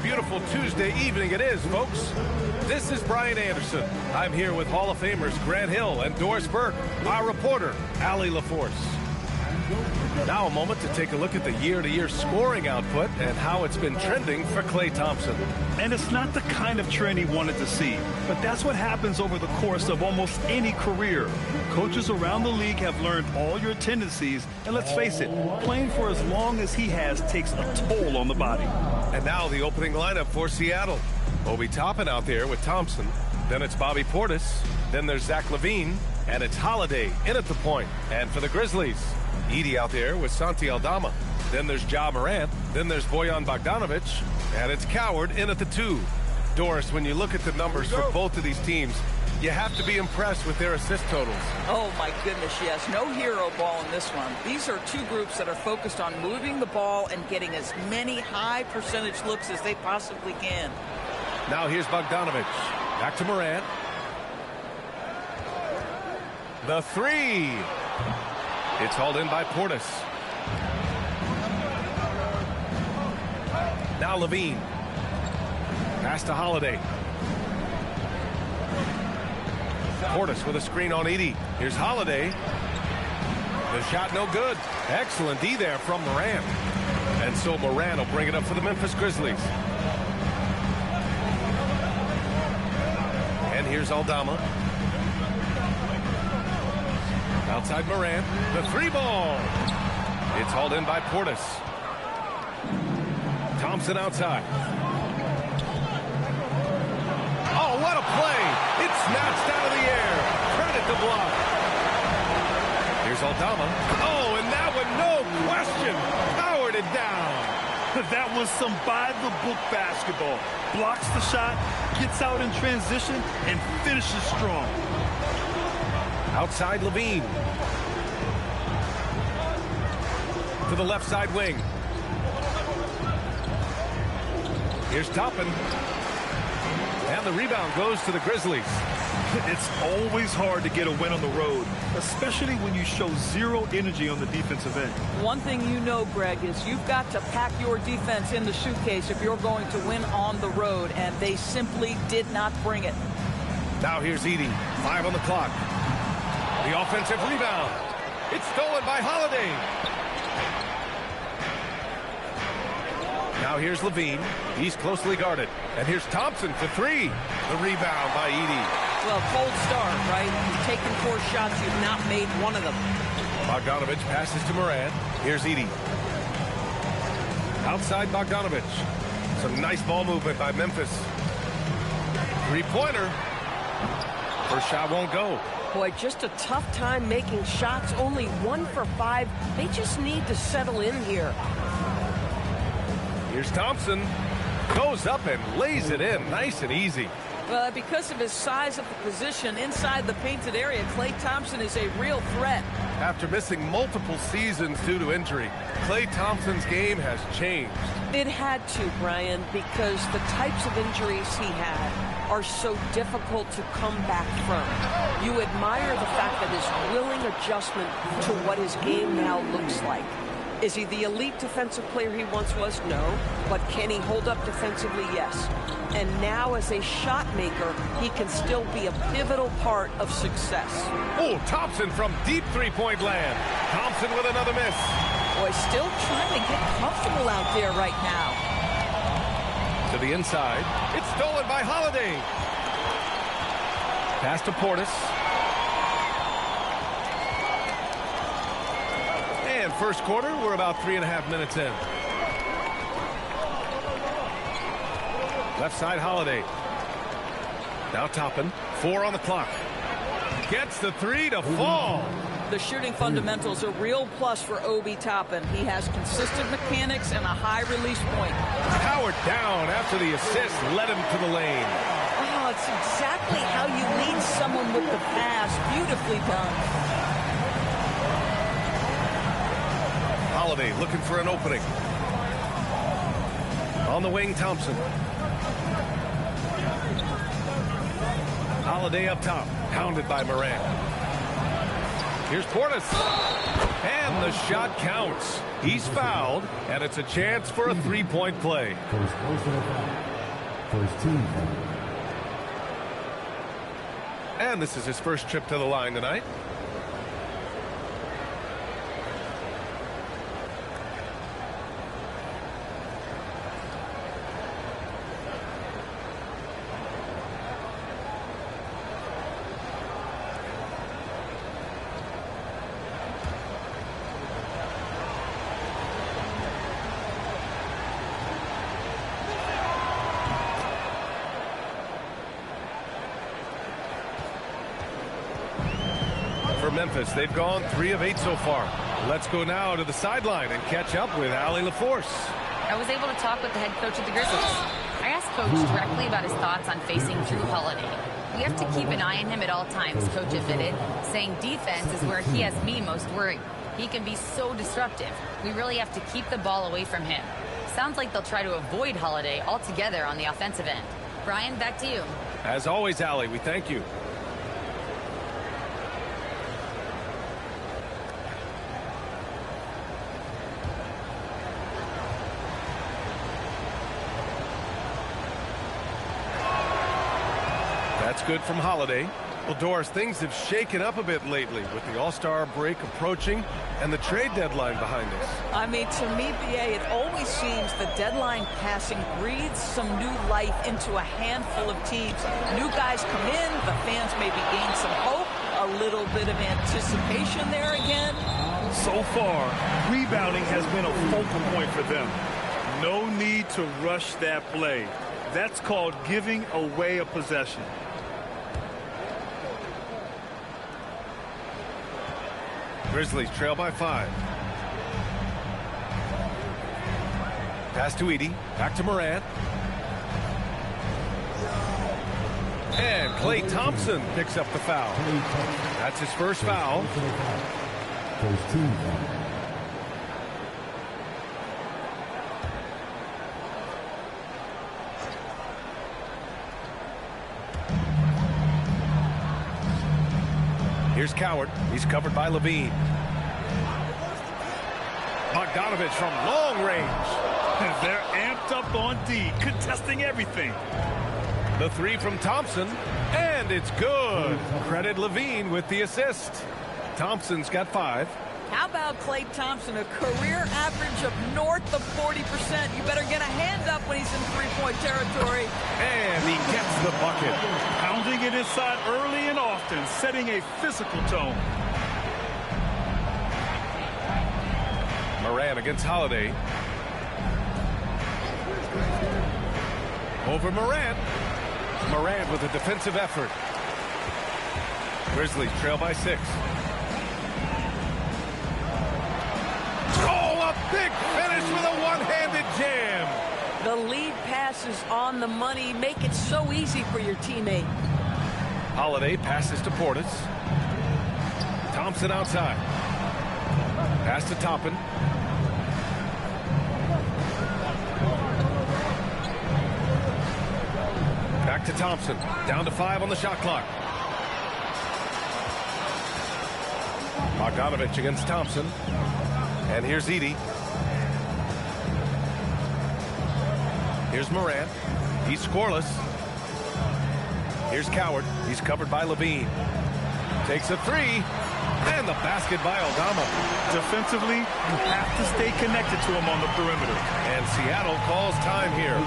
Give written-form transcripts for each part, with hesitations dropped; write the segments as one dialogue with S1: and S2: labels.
S1: beautiful Tuesday evening it is, folks. This is Brian Anderson. I'm here with Hall of Famers Grant Hill and Doris Burke, our reporter, Allie LaForce. Now a moment to take a look at the year-to-year scoring output and how it's been trending for Klay Thompson.
S2: And it's not the kind of trend he wanted to see, but that's what happens over the course of almost any career. Coaches around the league have learned all your tendencies, and let's face it, playing for as long as he has takes a toll on the body.
S1: And now the opening lineup for Seattle. Obi Toppin out there with Thompson. Then it's Bobby Portis. Then there's Zach LaVine. And it's Holiday in at the point. And for the Grizzlies, Edey out there with Santi Aldama. Then there's Ja Morant. Then there's Bojan Bogdanovic. And it's Coward in at the 2. Doris, when you look at the numbers for both of these teams, you have to be impressed with their assist totals.
S3: Oh, my goodness, yes. No hero ball in this one. These are two groups that are focused on moving the ball and getting as many high percentage looks as they possibly can.
S1: Now here's Bogdanovic. Back to Morant. The 3. It's hauled in by Portis. Now LaVine. Pass to Holiday. Portis with a screen on Edey. Here's Holiday. The shot no good. Excellent D there from Morant. And so Morant will bring it up for the Memphis Grizzlies. And here's Aldama. Outside Morant. The 3 ball. It's hauled in by Portis. Thompson outside. Oh, what a play. It's snatched out of the air. Credit the block. Here's Aldama. Oh, and that one, no question, powered it down.
S2: That was some by-the-book basketball. Blocks the shot, gets out in transition, and finishes strong.
S1: Outside LaVine. To the left side wing. Here's Toppin. And the rebound goes to the Grizzlies.
S2: It's always hard to get a win on the road, especially when you show zero energy on the defensive end.
S3: One thing you know, Greg, is you've got to pack your defense in the suitcase if you're going to win on the road, and they simply did not bring it.
S1: Now here's Edey. 5 on the clock. The offensive rebound. It's stolen by Holiday. Now here's LaVine. He's closely guarded. And here's Thompson for 3. The rebound by Edey.
S3: Well, cold start, right? You've taken 4 shots. You've not made one of them.
S1: Bogdanovic passes to Morant. Here's Edey. Outside Bogdanovic. Some nice ball movement by Memphis. 3-pointer. First shot won't go.
S4: Boy, just a tough time making shots. Only 1 for 5. They just need to settle in here.
S1: Here's Thompson. Goes up and lays it in. Nice and easy.
S3: Because of his size of the position inside the painted area, Klay Thompson is a real threat.
S1: After missing multiple seasons due to injury, Klay Thompson's game has changed.
S4: It had to, Brian, because the types of injuries he had are so difficult to come back from. You admire the fact that his willing adjustment to what his game now looks like. Is he the elite defensive player he once was? No. But can he hold up defensively? Yes. And now as a shot maker, he can still be a pivotal part of success.
S1: Oh, Thompson from deep three-point land. Thompson with another miss.
S3: Boy, still trying to get comfortable out there right now.
S1: To the inside. It's stolen by Holiday. Pass to Portis. And first quarter, we're about 3.5 minutes in. Left side, Holiday. Now Toppin. 4 on the clock. Gets the 3 to fall.
S3: The shooting fundamentals are real plus for Obi Toppin. He has consistent mechanics and a high release point.
S1: Powered down after the assist led him to the lane.
S3: Oh, it's exactly how you lead someone with the pass. Beautifully done.
S1: Holiday looking for an opening. On the wing, Thompson. Holiday up top, hounded by Morant. Here's Portis. And the shot counts. He's fouled, and it's a chance for a three-point play.
S5: First team foul.
S1: And this is his first trip to the line tonight. For Memphis, they've gone 3 of 8 so far. Let's go now to the sideline and catch up with Allie LaForce.
S6: I was able to talk with the head coach of the Grizzlies. I asked Coach directly about his thoughts on facing Drew Holiday. We have to keep an eye on him at all times, Coach admitted, saying defense is where he has me most worried. He can be so disruptive. We really have to keep the ball away from him. Sounds like they'll try to avoid Holiday altogether on the offensive end. Brian, back to you.
S1: As always, Allie, we thank you. That's good from Holiday. Well, Doris, things have shaken up a bit lately with the All-Star break approaching and the trade deadline behind us.
S3: I mean, to me, BA, it always seems the deadline passing breathes some new life into a handful of teams. New guys come in, the fans maybe gain some hope, a little bit of anticipation there again.
S2: So far, rebounding has been a focal point for them. No need to rush that play. That's called giving away a possession.
S1: Grizzlies trail by 5. Pass to Edey. Back to Morant. And Klay Thompson picks up the foul. That's his first foul.
S5: First team foul.
S1: Here's Coward. He's covered by Levine. Bogdanovich from long range.
S2: They're amped up on D, contesting everything.
S1: The 3 from Thompson, and it's good. Credit Levine with the assist. Thompson's got 5.
S3: How about Klay Thompson, a career average of north of 40%. You better get a hand up when he's in three-point territory.
S1: And he gets the bucket.
S2: Pounding it inside early and often, setting a physical tone.
S1: Morant against Holiday. Over Morant. Morant with a defensive effort. Grizzlies trail by 6. Oh, a big finish with a one-handed jam.
S4: The lead pass is on the money. Make it so easy for your teammate.
S1: Holiday passes to Portis. Thompson outside. Pass to Toppin. Back to Thompson. Down to 5 on the shot clock. Bogdanovich against Thompson. And here's Edey. Here's Morant. He's scoreless. Here's Coward. He's covered by Levine. Takes a 3. And the basket by Aldama.
S2: Defensively, you have to stay connected to him on the perimeter.
S1: And Seattle calls time here.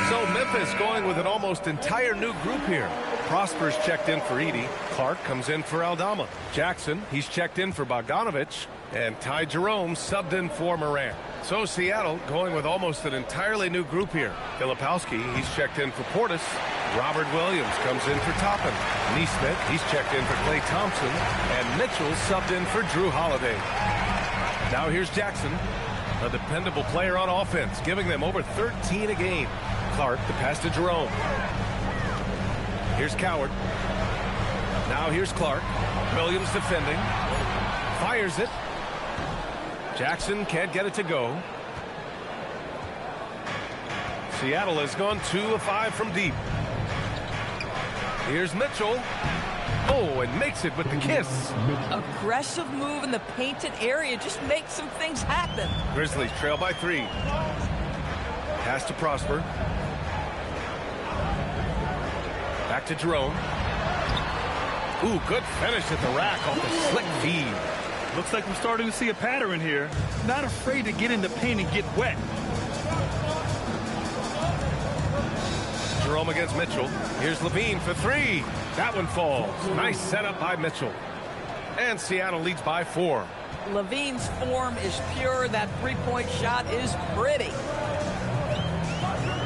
S1: So Memphis going with an almost entire new group here. Prosper's checked in for Edie. Clark comes in for Aldama. Jackson, he's checked in for Bogdanovich. And Ty Jerome subbed in for Moran. So Seattle going with almost an entirely new group here. Filipowski, he's checked in for Portis. Robert Williams comes in for Toppin. Neesmith, he's checked in for Klay Thompson. And Mitchell subbed in for Drew Holiday. Now here's Jackson, a dependable player on offense, giving them over 13 a game. Clark, the pass to Jerome. Here's Coward. Now here's Clark. Williams defending. Fires it. Jackson can't get it to go. Seattle has gone 2 of 5 from deep. Here's Mitchell. Oh, and makes it with the kiss.
S3: Aggressive move in the painted area. Just makes some things happen.
S1: Grizzlies trail by 3. Pass to Prosper. Back to Jerome. Ooh, good finish at the rack off the slick feed.
S2: Looks like we're starting to see a pattern here. Not afraid to get in the paint and get wet.
S1: Jerome against Mitchell. Here's Levine for 3. That one falls. Nice setup by Mitchell. And Seattle leads by 4.
S3: Levine's form is pure. That three-point shot is pretty.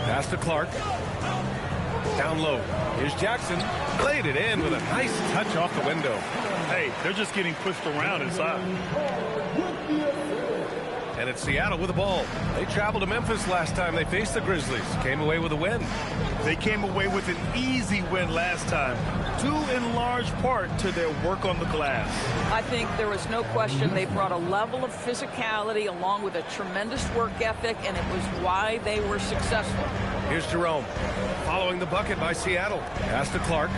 S1: Pass to Clark. Down low. Here's Jackson. Laid it in with a nice touch off the window.
S2: Hey, they're just getting pushed around inside.
S1: And it's Seattle with the ball. They traveled to Memphis last time they faced the Grizzlies. Came away with a win.
S2: They came away with an easy win last time, due in large part to their work on the glass.
S3: I think there was no question they brought a level of physicality along with a tremendous work ethic, and it was why they were successful.
S1: Here's Jerome. Following the bucket by Seattle. Pass to Clark.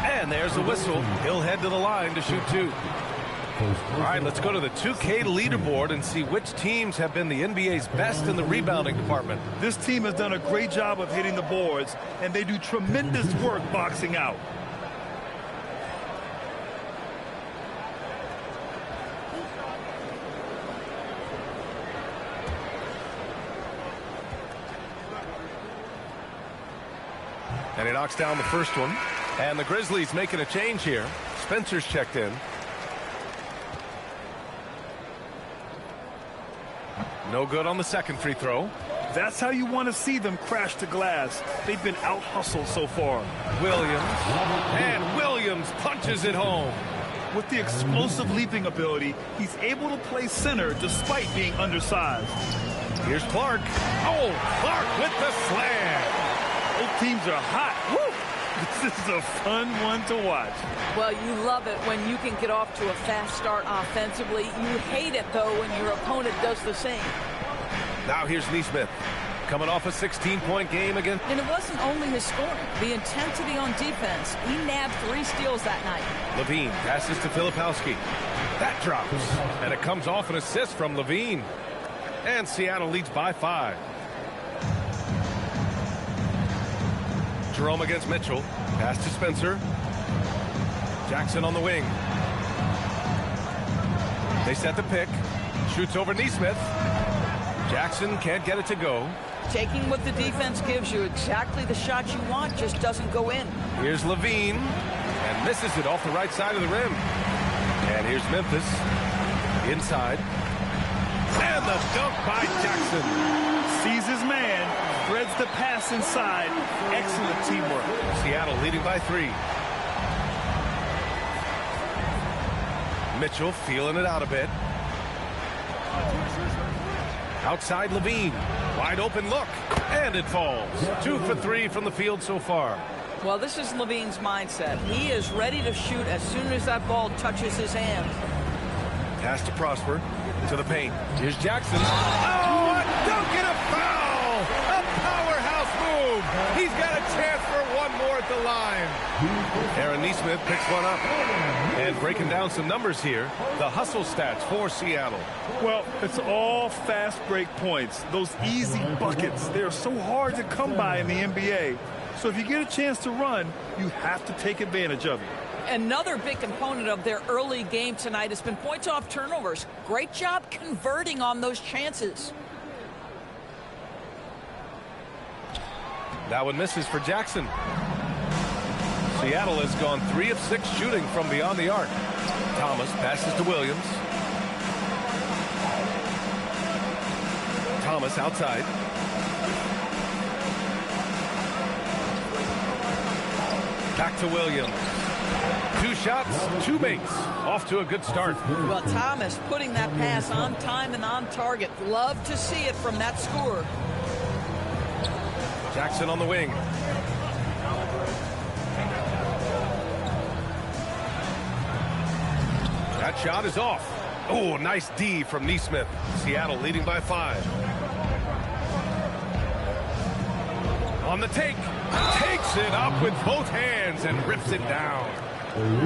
S1: And there's a whistle. He'll head to the line to shoot 2. All right, let's go to the 2K leaderboard and see which teams have been the NBA's best in the rebounding department.
S2: This team has done a great job of hitting the boards, and they do tremendous work boxing out.
S1: And he knocks down the first one. And the Grizzlies making a change here. Spencer's checked in. No good on the second free throw.
S2: That's how you want to see them crash the glass. They've been out-hustled so far.
S1: Williams. And Williams punches it home.
S2: With the explosive leaping ability, he's able to play center despite being undersized.
S1: Here's Clark. Oh, Clark with the slam.
S2: Both teams are hot. Woo! This is a fun one to watch.
S3: Well, you love it when you can get off to a fast start offensively. You hate it, though, when your opponent does the same.
S1: Now here's Neesmith. Coming off a 16-point game again.
S3: And it wasn't only his scoring. The intensity on defense. He nabbed 3 steals that night.
S1: Levine passes to Filipowski. That drops. And it comes off an assist from Levine. And Seattle leads by 5. Jerome against Mitchell. Pass to Spencer. Jackson on the wing. They set the pick. Shoots over Neesmith. Jackson can't get it to go.
S3: Taking what the defense gives you, exactly the shot you want, just doesn't go in.
S1: Here's Levine. And misses it off the right side of the rim. And here's Memphis. Inside. And the dunk by Jackson.
S2: Sees his man. Threads the pass inside. Excellent teamwork.
S1: Seattle leading by 3. Mitchell feeling it out a bit. Outside Levine. Wide open look. And it falls. 2 for 3 from the field so far.
S3: Well, this is Levine's mindset. He is ready to shoot as soon as that ball touches his hand.
S1: Pass to Prosper. To the paint. Here's Jackson. Oh, a dunk and a foul! A powerhouse move. He's got a chance for one more at the line. Aaron Neesmith picks one up. And breaking down some numbers here, the hustle stats for Seattle.
S2: Well, it's all fast break points. Those easy buckets, they're so hard to come by in the NBA. So if you get a chance to run, you have to take advantage of it.
S3: Another big component of their early game tonight has been points off turnovers. Great job converting on those chances.
S1: That one misses for Jackson. Seattle has gone 3 of 6 shooting from beyond the arc. Thomas passes to Williams. Thomas outside. Back to Williams. 2 shots, 2 makes. Off to a good start.
S3: Well, Thomas putting that pass on time and on target. Love to see it from that scorer.
S1: Jackson on the wing. That shot is off. Oh, nice D from Neesmith. Seattle leading by 5. On the take. Takes it up with both hands and rips it down.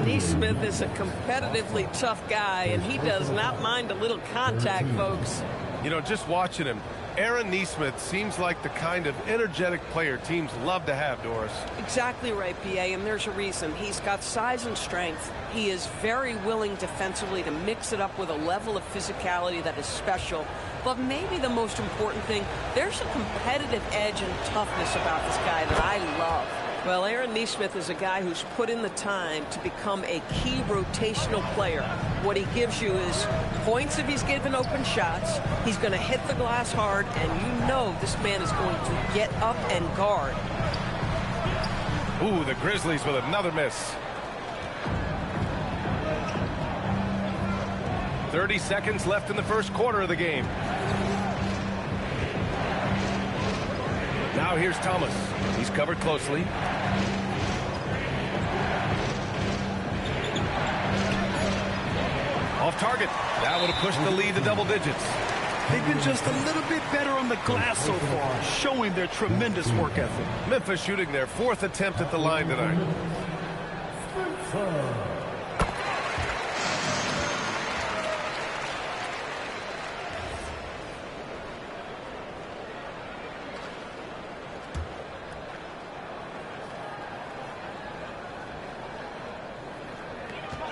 S4: Neesmith is a competitively tough guy, and he does not mind a little contact, folks.
S1: You know, just watching him, Aaron Neesmith seems like the kind of energetic player teams love to have, Doris.
S4: Exactly right, PA, and there's a reason. He's got size and strength. He is very willing defensively to mix it up with a level of physicality that is special. But maybe the most important thing, there's a competitive edge and toughness about this guy that I love. Well, Aaron Neesmith is a guy who's put in the time to become a key rotational player. What he gives you is points if he's given open shots. He's going to hit the glass hard, and you know this man is going to get up and guard.
S1: Ooh, the Grizzlies with another miss. 30 seconds left in the first quarter of the game. Now here's Thomas. He's covered closely. Off target. That would have pushed the lead to double digits.
S2: They've been just a little bit better on the glass so far, showing their tremendous work ethic.
S1: Memphis shooting their 4th attempt at the line tonight.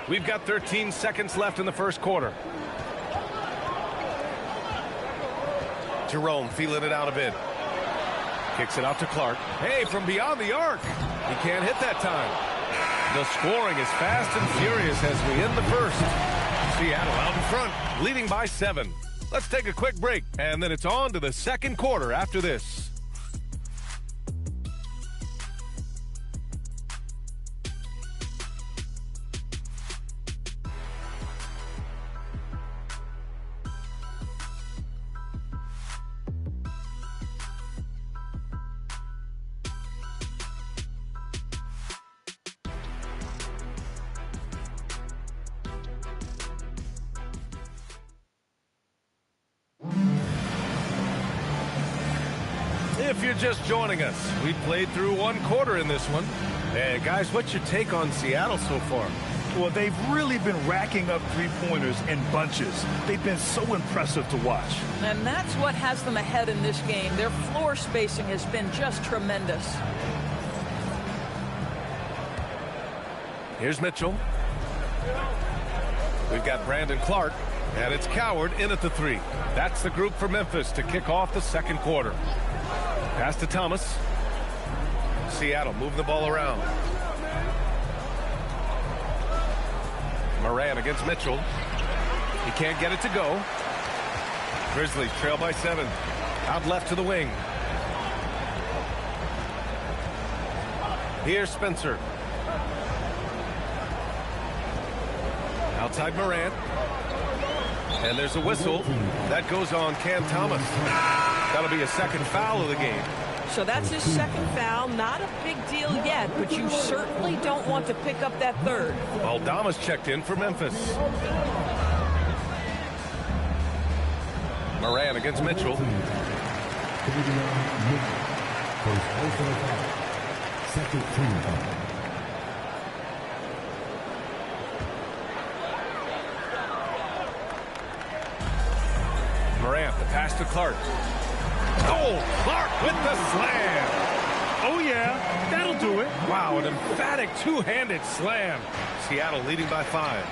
S1: We've got 13 seconds left in the first quarter. Jerome feeling it out a bit. Kicks it out to Clark. Hey, from beyond the arc. He can't hit that time. The scoring is fast and furious as we end the first. Seattle out in front, leading by 7. Let's take a quick break, and then it's on to the second quarter after this. If you're just joining us, we played through 1 quarter in this one. Hey, guys, what's your take on Seattle so far?
S2: Well, they've really been racking up three-pointers in bunches. They've been so impressive to watch.
S3: And that's what has them ahead in this game. Their floor spacing has been just tremendous.
S1: Here's Mitchell. We've got Brandon Clark, and it's Coward in at the 3. That's the group for Memphis to kick off the second quarter. Pass to Thomas. Seattle moving the ball around. Moran against Mitchell. He can't get it to go. Grizzlies trail by 7. Out left to the wing. Here's Spencer. Outside Moran. And there's a whistle. That goes on Cam Thomas. That'll be a second foul of the game.
S4: So that's his second foul. Not a big deal yet, but you certainly don't want to pick up that 3rd.
S1: Aldama's checked in for Memphis. Moran against Mitchell.
S5: Second team.
S1: Morant, the pass to Clark. Oh, Clark with the slam.
S2: Oh, yeah, that'll do it.
S1: Wow, an emphatic two-handed slam. Seattle leading by 5.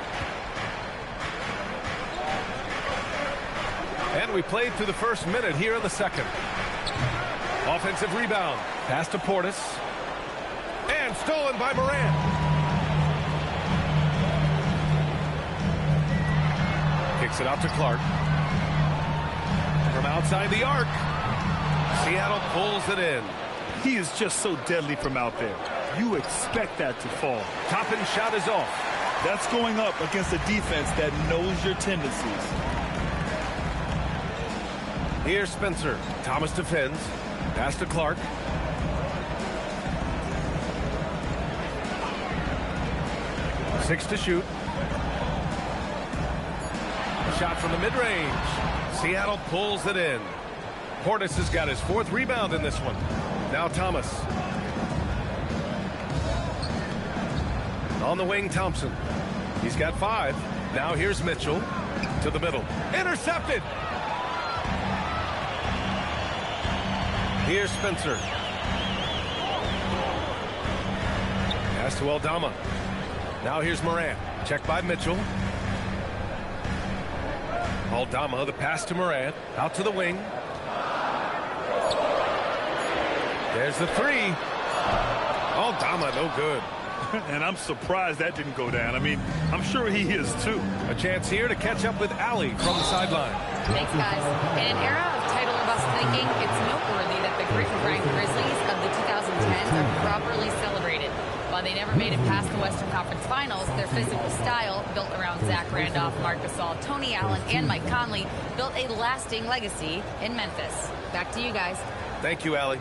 S1: And we played through the first minute here in the second. Offensive rebound. Pass to Portis. And stolen by Morant. Kicks it out to Clark. From outside the arc. Seattle pulls it in.
S2: He is just so deadly from out there. You expect that to fall.
S1: Toppin shot is off.
S2: That's going up against a defense that knows your tendencies.
S1: Here's Spencer. Thomas defends. Pass to Clark. Six to shoot. Shot from the mid-range. Seattle pulls it in. Portis has got his 4th rebound in this one. Now Thomas. On the wing, Thompson. He's got 5. Now here's Mitchell to the middle. Intercepted. Here's Spencer. Pass to Aldama. Now here's Morant. Check by Mitchell. Aldama, the pass to Morant. Out to the wing. There's the 3. Aldama, no good.
S2: And I'm surprised that didn't go down. I mean, I'm sure he is too.
S1: A chance here to catch up with Allie from the sideline.
S6: Thanks, guys. In an era of title or bust thinking, it's noteworthy that the grit and grind Grizzlies of the 2010s are properly celebrated. While they never made it past the Western Conference Finals, their physical style, built around Zach Randolph, Marc Gasol, Tony Allen, and Mike Conley, built a lasting legacy in Memphis. Back to you guys.
S1: Thank you, Allie.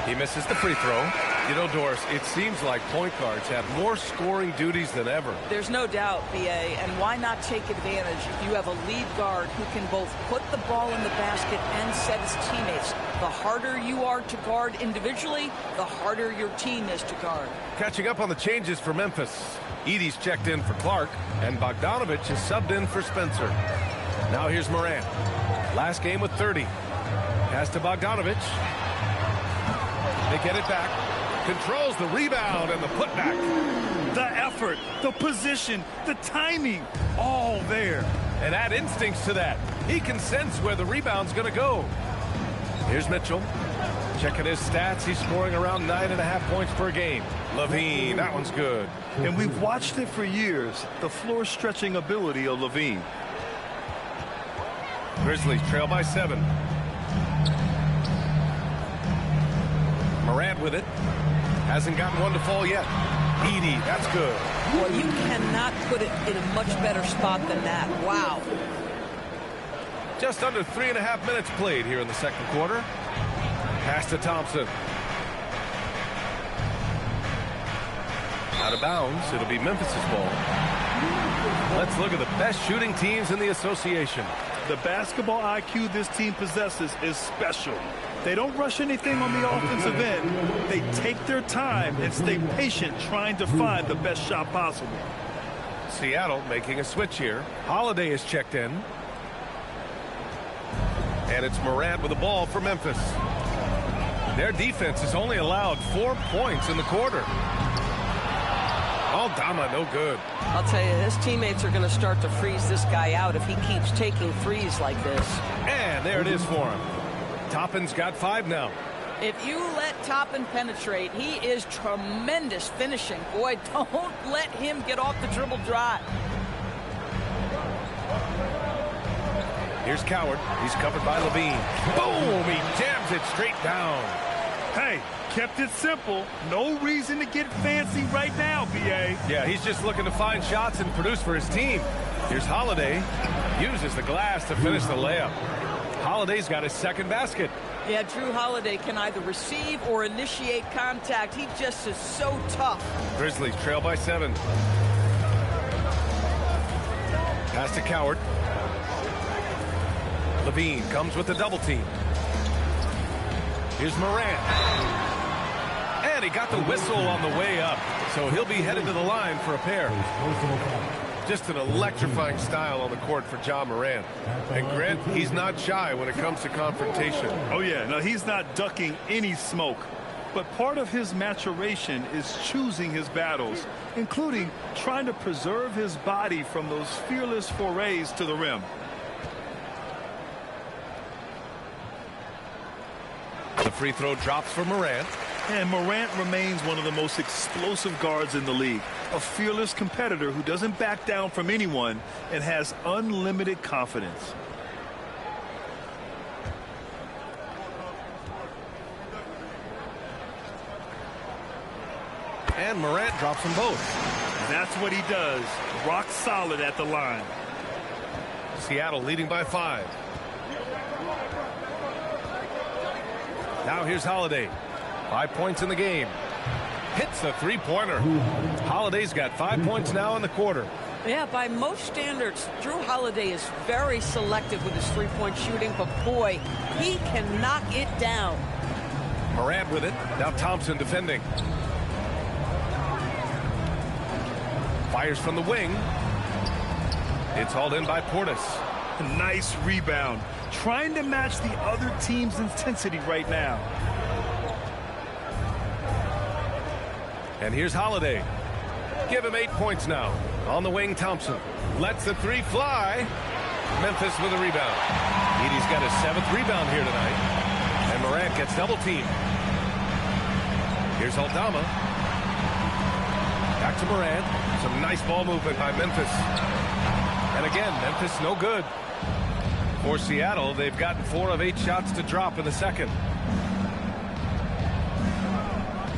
S1: He misses the free throw. You know, Doris, it seems like point guards have more scoring duties than ever.
S3: There's no doubt, BA, and why not take advantage if you have a lead guard who can both put the ball in the basket and set his teammates. The harder you are to guard individually, the harder your team is to guard.
S1: Catching up on the changes for Memphis. Edey's checked in for Clark, and Bogdanovich is subbed in for Spencer. Now here's Morant. Last game with 30. Pass to Bogdanovich. They get it back. Controls the rebound and the putback.
S2: The effort, the position, the timing, all there.
S1: And add instincts to that. He can sense where the rebound's going to go. Here's Mitchell. Checking his stats. He's scoring around 9.5 points per game. LaVine, that one's good.
S2: And we've watched it for years, the floor-stretching ability of LaVine.
S1: Grizzlies trail by 7. Morant with it. Hasn't gotten one to fall yet. Edey, that's good.
S3: Well, you cannot put it in a much better spot than that. Wow.
S1: Just under 3.5 minutes played here in the second quarter. Pass to Thompson. Out of bounds. It'll be Memphis's ball. Let's look at the best shooting teams in the association.
S2: The basketball IQ this team possesses is special. They don't rush anything on the offensive end. They take their time and stay patient trying to find the best shot possible.
S1: Seattle making a switch here. Holiday is checked in. And it's Morant with the ball for Memphis. Their defense has only allowed 4 points in the quarter. Aldama, no good.
S3: I'll tell you, his teammates are going to start to freeze this guy out if he keeps taking threes like this.
S1: And there it is for him. Toppin's got 5 now.
S3: If you let Toppin penetrate, he is tremendous finishing. Boy, don't let him get off the dribble dry.
S1: Here's Coward. He's covered by LaVine. Boom! He jams it straight down.
S2: Hey, kept it simple. No reason to get fancy right now, BA.
S1: Yeah, he's just looking to find shots and produce for his team. Here's Holiday. Uses the glass to finish the layup. Holiday's got his second basket.
S3: Yeah, Drew Holiday can either receive or initiate contact. He just is so tough.
S1: Grizzlies trail by 7. Pass to Coward. LaVine comes with the double team. Here's Morant. And he got the whistle on the way up. So he'll be headed to the line for a pair. Just an electrifying style on the court for Ja Morant. And Grant, he's not shy when it comes to confrontation.
S2: Oh, yeah. No, he's not ducking any smoke. But part of his maturation is choosing his battles, including trying to preserve his body from those fearless forays to the rim.
S1: The free throw drops for Morant.
S2: And Morant remains one of the most explosive guards in the league, a fearless competitor who doesn't back down from anyone and has unlimited confidence.
S1: And Morant drops them both.
S2: That's what he does. Rock solid at the line.
S1: Seattle leading by 5. Now here's Holiday. 5 points in the game. Hits the three-pointer. Holiday's got 5 points now in the quarter.
S4: Yeah, by most standards, Drew Holiday is very selective with his three-point shooting, but boy, he can knock it down.
S1: Morant with it. Now Thompson defending. Fires from the wing. It's hauled in by Portis.
S2: Nice rebound. Trying to match the other team's intensity right now.
S1: And here's Holiday. Give him 8 points now. On the wing, Thompson lets the three fly. Memphis with a rebound. Edie's got his 7th rebound here tonight. And Morant gets double teamed. Here's Aldama. Back to Morant. Some nice ball movement by Memphis. And again, Memphis no good. For Seattle, they've gotten 4 of 8 shots to drop in the second.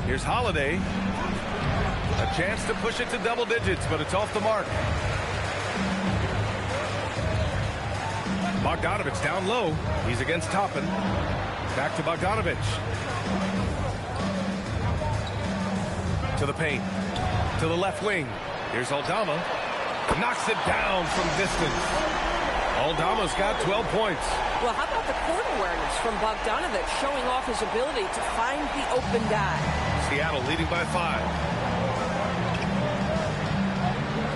S1: Here's Holiday. A chance to push it to double digits, but it's off the mark. Bogdanovich down low. He's against Toppin. Back to Bogdanovich. To the paint. To the left wing. Here's Aldama. Knocks it down from distance. Aldama's got 12 points.
S4: Well, how about the court awareness from Bogdanovich, showing off his ability to find the open guy?
S1: Seattle leading by 5.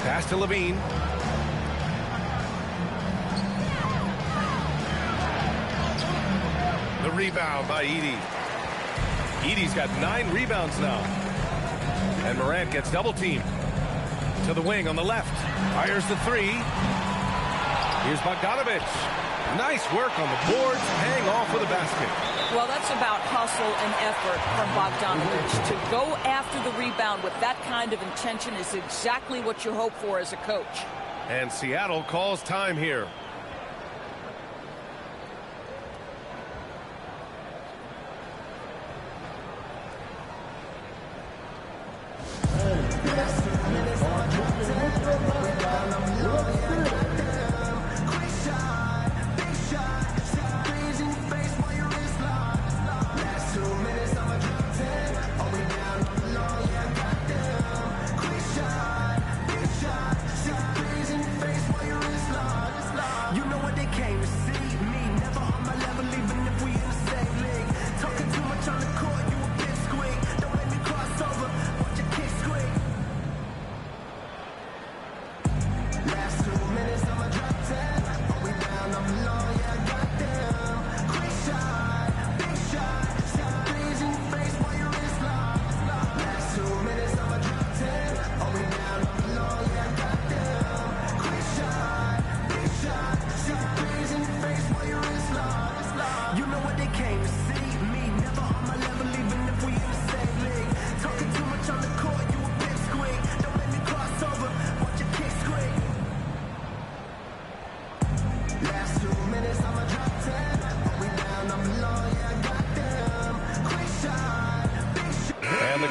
S1: Pass to Levine. The rebound by Edie. Edie's got 9 rebounds now. And Morant gets double teamed. To the wing on the left. Fires the three. Here's Bogdanovich. Nice work on the boards. Hang off with a basket.
S3: Well, that's about hustle and effort from Bogdanovich. To go after the rebound with that kind of intention is exactly what you hope for as a coach.
S1: And Seattle calls time here.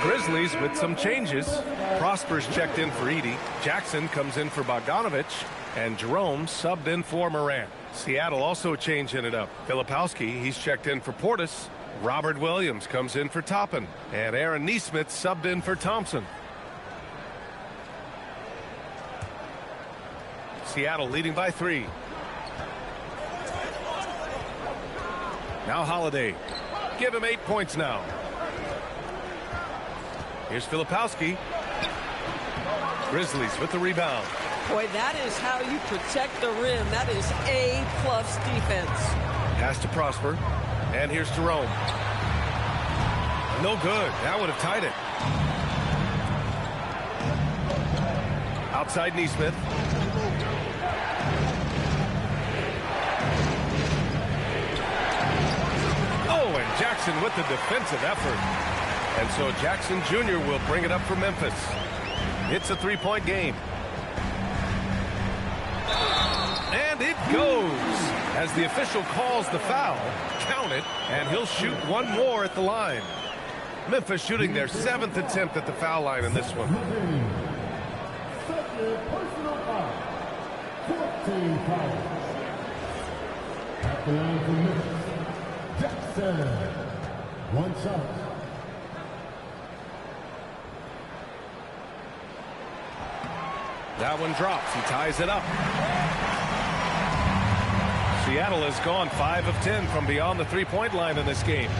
S1: Grizzlies with some changes. Prosper's checked in for Edie. Jackson comes in for Bogdanovich. And Jerome subbed in for Morant. Seattle also changing it up. Filipowski, he's checked in for Portis. Robert Williams comes in for Toppin. And Aaron Nesmith subbed in for Thompson. Seattle leading by 3. Now Holiday. Give him 8 points now. Here's Filipowski. Grizzlies with the rebound.
S4: Boy, that is how you protect the rim. That is A-plus defense.
S1: Pass to Prosper. And here's Jerome. No good. That would have tied it. Outside Neesmith. Oh, and Jackson with the defensive effort. And so Jackson Jr. will bring it up for Memphis. It's a three-point game. And it goes. As the official calls the foul, count it, and he'll shoot one more at the line. Memphis shooting their 7th attempt at the foul line in this one.
S5: Personal foul. 14 fouls. At the line for Memphis. Jackson. One shot.
S1: That one drops. He ties it up. Seattle has gone 5 of 10 from beyond the three-point line in this game.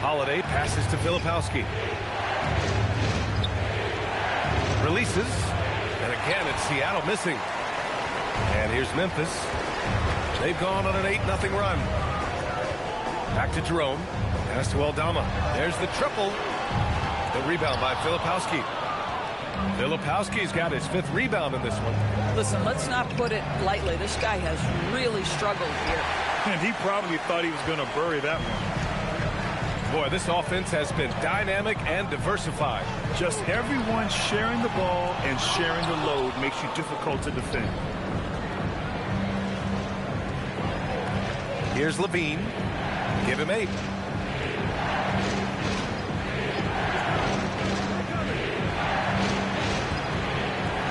S1: Holiday passes to Filipowski. Releases. And again, it's Seattle missing. And here's Memphis. They've gone on an 8-0 run. Back to Jerome. Pass to Aldama. There's the triple. The rebound by Filipowski. Filipowski's got his 5th rebound in this one.
S3: Listen, let's not put it lightly. This guy has really struggled here.
S2: And he probably thought he was going to bury that one.
S1: Boy, this offense has been dynamic and diversified.
S2: Just everyone sharing the ball and sharing the load makes you difficult to defend.
S1: Here's Levine. Give him 8.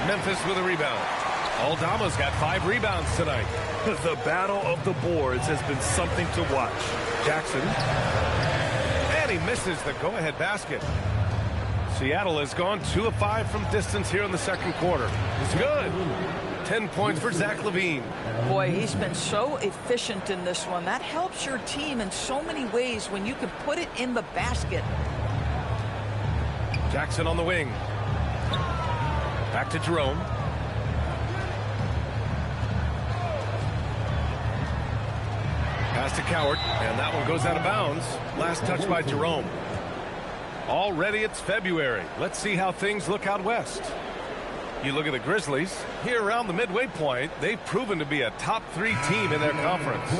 S1: Memphis with a rebound. Aldama's got 5 rebounds tonight.
S2: The battle of the boards has been something to watch.
S1: Jackson. And he misses the go-ahead basket. Seattle has gone 2 of 5 from distance here in the second quarter. It's good. 10 points for Zach LaVine.
S3: Boy, he's been so efficient in this one. That helps your team in so many ways when you can put it in the basket.
S1: Jackson on the wing. Back to Jerome. Pass to Coward, and that one goes out of bounds. Last touch by Jerome. Already it's February. Let's see how things look out west. You look at the Grizzlies. Here around the midway point, they've proven to be a top 3 team in their conference.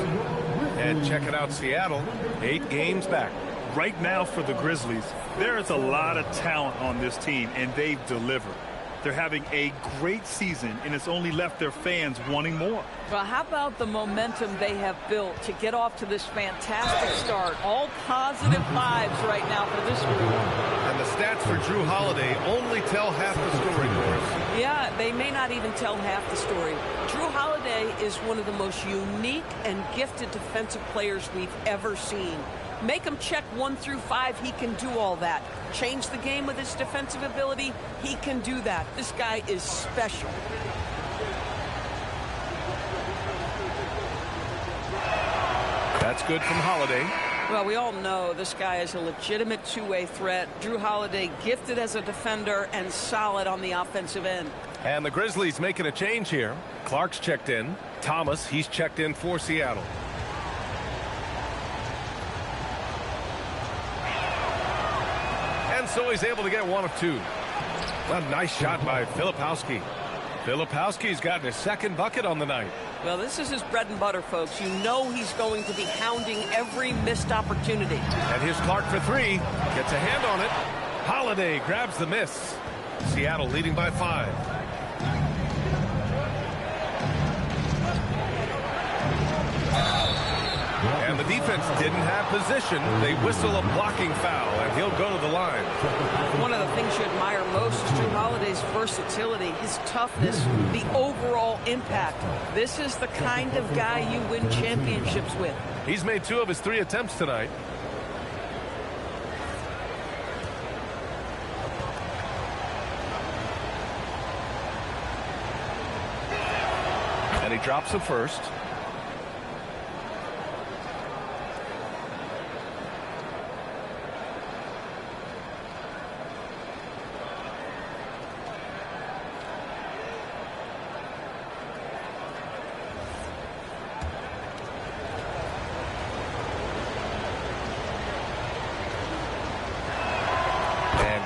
S1: And checking out Seattle, 8 games back.
S2: Right now for the Grizzlies, there is a lot of talent on this team, and they've delivered. They're having a great season, and it's only left their fans wanting more.
S3: Well, how about the momentum they have built to get off to this fantastic start? All positive vibes right now for this group.
S1: And the stats for Drew Holiday only tell half the story, Doris.
S4: Yeah, they may not even tell half the story. Drew Holiday is one of the most unique and gifted defensive players we've ever seen. Make him check 1 through 5, he can do all that. Change the game with his defensive ability, he can do that. This guy is special.
S1: That's good from Holiday.
S4: Well, we all know this guy is a legitimate two-way threat. Drew Holiday gifted as a defender and solid on the offensive end.
S1: And the Grizzlies making a change here. Clark's checked in. Thomas, he's checked in for Seattle. And so he's able to get 1 of 2. A nice shot by Filipowski. Filipowski's gotten his 2nd bucket on the night.
S4: Well, this is his bread and butter, folks. You know he's going to be hounding every missed opportunity.
S1: And here's Clark for 3. Gets a hand on it. Holiday grabs the miss. Seattle leading by 5. And the defense didn't have position. They whistle a blocking foul, and he'll go to the line.
S4: One of the things you admire most is Drew Holiday's versatility, his toughness, the overall impact. This is the kind of guy you win championships with.
S1: He's made 2 of his 3 attempts tonight. And he drops the first.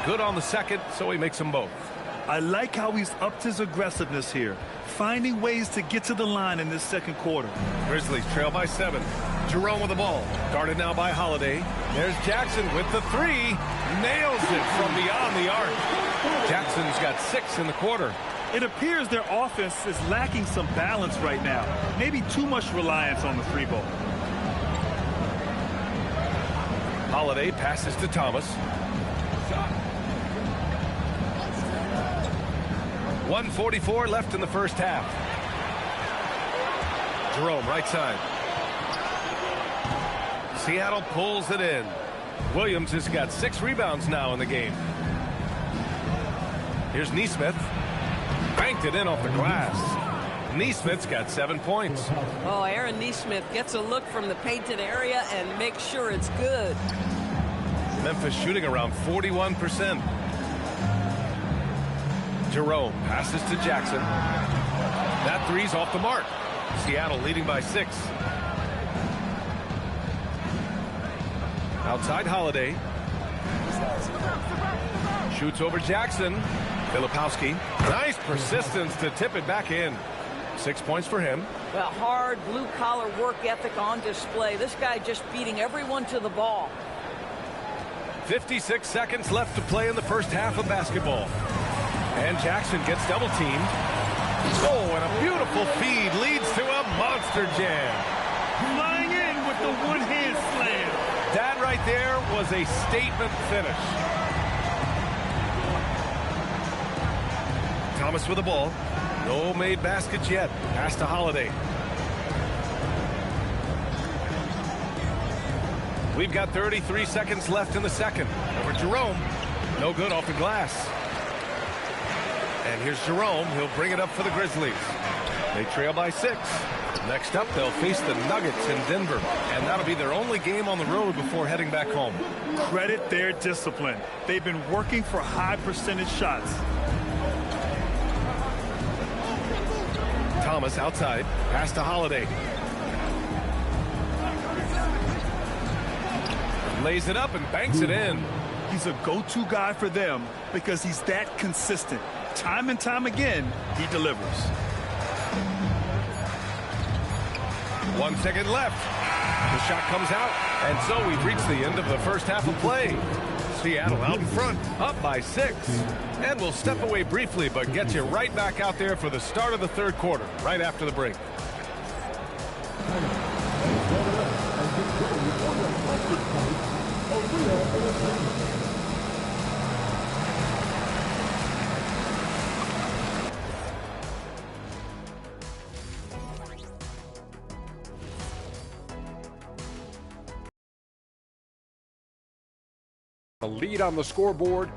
S1: good on the second, so he makes them both.
S2: I like how he's upped his aggressiveness here, finding ways to get to the line in this second quarter.
S1: Grizzlies trail by 7. Jerome with the ball. Guarded now by Holiday. There's Jackson with the 3. Nails it from beyond the arc. Jackson's got 6 in the quarter.
S2: It appears their offense is lacking some balance right now. Maybe too much reliance on the 3-ball.
S1: Holiday passes to Thomas. 1:44 left in the first half. Jerome, right side. Seattle pulls it in. Williams has got 6 rebounds now in the game. Here's Nesmith. Banked it in off the glass. Nesmith's got 7 points.
S4: Oh, Aaron Nesmith gets a look from the painted area and makes sure it's good.
S1: Memphis shooting around 41%. Jerome passes to Jackson. That 3's off the mark. Seattle leading by 6. Outside Holiday. Shoots over Jackson. Filipowski. Nice persistence to tip it back in. 6 points for him.
S3: Well, hard blue-collar work ethic on display. This guy just beating everyone to the ball.
S1: 56 seconds left to play in the first half of basketball. And Jackson gets double-teamed. Oh, and a beautiful feed leads to a monster jam.
S2: Flying in with the one-hand slam.
S1: That right there was a statement finish. Thomas with the ball. No made baskets yet. Pass to Holiday. We've got 33 seconds left in the second. Over Jerome. No good off the glass. And here's Jerome. He'll bring it up for the Grizzlies. They trail by 6. Next up, they'll face the Nuggets in Denver. And that'll be their only game on the road before heading back home.
S2: Credit their discipline. They've been working for high percentage shots.
S1: Thomas outside. Pass to Holiday. Lays it up and banks it in.
S2: He's a go-to guy for them because he's that consistent. Time and time again, he delivers.
S1: 1 second left. The shot comes out. And so we've reached the end of the first half of play. Seattle out in front, up by 6. And we'll step away briefly, but get you right back out there for the start of the third quarter, right after the break.
S7: A lead on the scoreboard.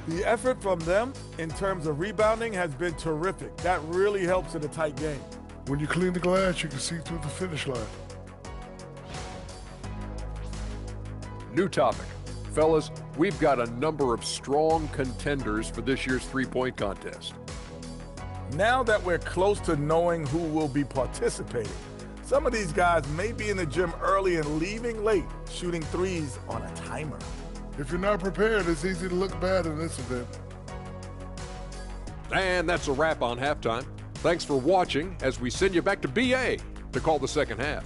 S8: The effort from them in terms of rebounding has been terrific. That really helps in a tight game.
S5: When you clean the glass, you can see through the finish line.
S7: New topic. Fellas, we've got a number of strong contenders for this year's three-point contest.
S8: Now that we're close to knowing who will be participating, some of these guys may be in the gym early and leaving late, shooting threes on a timer.
S5: If you're not prepared, it's easy to look bad in this event.
S7: And that's a wrap on halftime. Thanks for watching as we send you back to BA to call the second half.